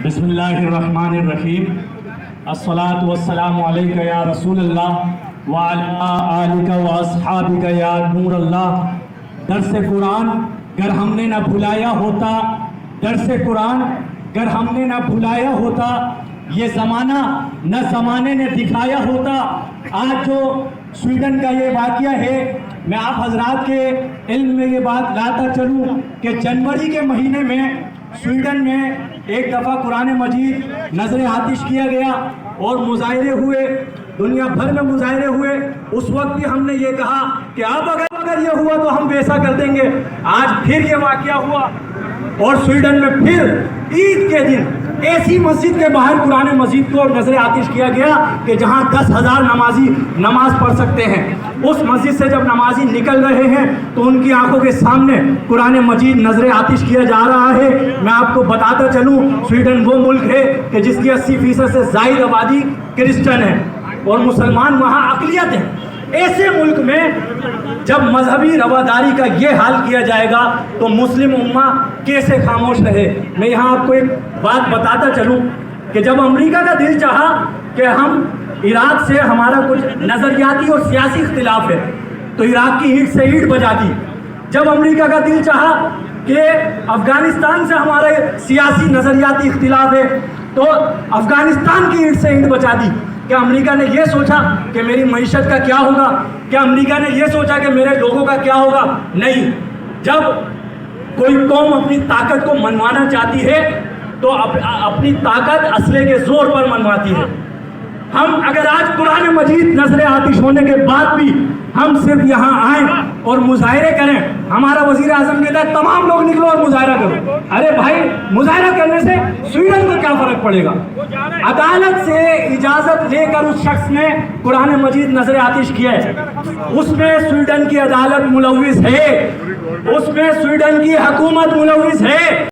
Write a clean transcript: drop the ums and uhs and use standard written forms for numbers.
بسم اللہ الرحمن الرحیم الصلاۃ والسلام علیک یا رسول اللہ وعلی آلک واصحابک یا نور اللہ۔ درس قرآن گر ہم نے نہ بھلایا ہوتا، درس قرآن گر ہم نے نہ بھلایا ہوتا، یہ زمانہ نہ زمانے نے دکھایا ہوتا۔ آج جو سویڈن کا یہ واقعہ ہے، میں آپ حضرات کے علم میں یہ بات لاتا چلوں کہ جنوری کے مہینے میں سویڈن میں ایک دفعہ قرآن مجید نظر آتش کیا گیا اور مظاہرے ہوئے، دنیا بھر میں مظاہرے ہوئے۔ اس وقت بھی ہم نے یہ کہا کہ اب اگر یہ ہوا تو ہم ویسا کر دیں گے۔ آج پھر یہ واقعہ ہوا اور سویڈن میں پھر عید کے دن ایسی مسجد کے باہر قرآن مجید کو نظر آتش کیا گیا کہ جہاں 10,000 نمازی نماز پڑھ سکتے ہیں۔ اس مسجد سے جب نمازی نکل رہے ہیں تو ان کی آنکھوں کے سامنے قرآن مجید نظر آتش کیا جا رہا ہے۔ میں آپ کو بتاتا چلوں، سویڈن وہ ملک ہے کہ جس کی 80% سے زائد آبادی کرسچن ہے اور مسلمان وہاں اقلیت ہیں۔ ایسے ملک میں جب مذہبی رواداری کا یہ حال کیا جائے گا تو مسلم امہ کیسے خاموش رہے؟ میں یہاں آپ کو ایک بات بتاتا چلوں کہ جب امریکہ کا دل چاہا کہ ہم عراق سے ہمارا کچھ نظریاتی اور سیاسی اختلاف ہے تو عراق کی اینٹ سے اینٹ بجا دی۔ جب امریکہ کا دل چاہا کہ افغانستان سے ہمارے سیاسی نظریاتی اختلاف ہے تو افغانستان کی اینٹ سے اینٹ بچا دی۔ کیا امریکہ نے یہ سوچا کہ میری معیشت کا کیا ہوگا؟ کیا امریکہ نے یہ سوچا کہ میرے لوگوں کا کیا ہوگا؟ نہیں۔ جب کوئی قوم اپنی طاقت کو منوانا چاہتی ہے تو اپنی طاقت اسلحے کے زور پر منواتی ہے۔ ہم اگر آج قرآن مجید نظر آتش ہونے کے بعد بھی ہم صرف یہاں آئیں اور مظاہرے کریں، ہمارا وزیر اعظم کہتا ہے تمام لوگ نکلو اور مظاہرہ کرو۔ ارے بھائی، مظاہرہ کرنے سے سویڈن کو کیا فرق پڑے گا؟ عدالت سے اجازت لے کر اس شخص نے قرآن مجید نظر آتش کیا ہے، اس میں سویڈن کی عدالت ملوث ہے، اس میں سویڈن کی حکومت ملوث ہے۔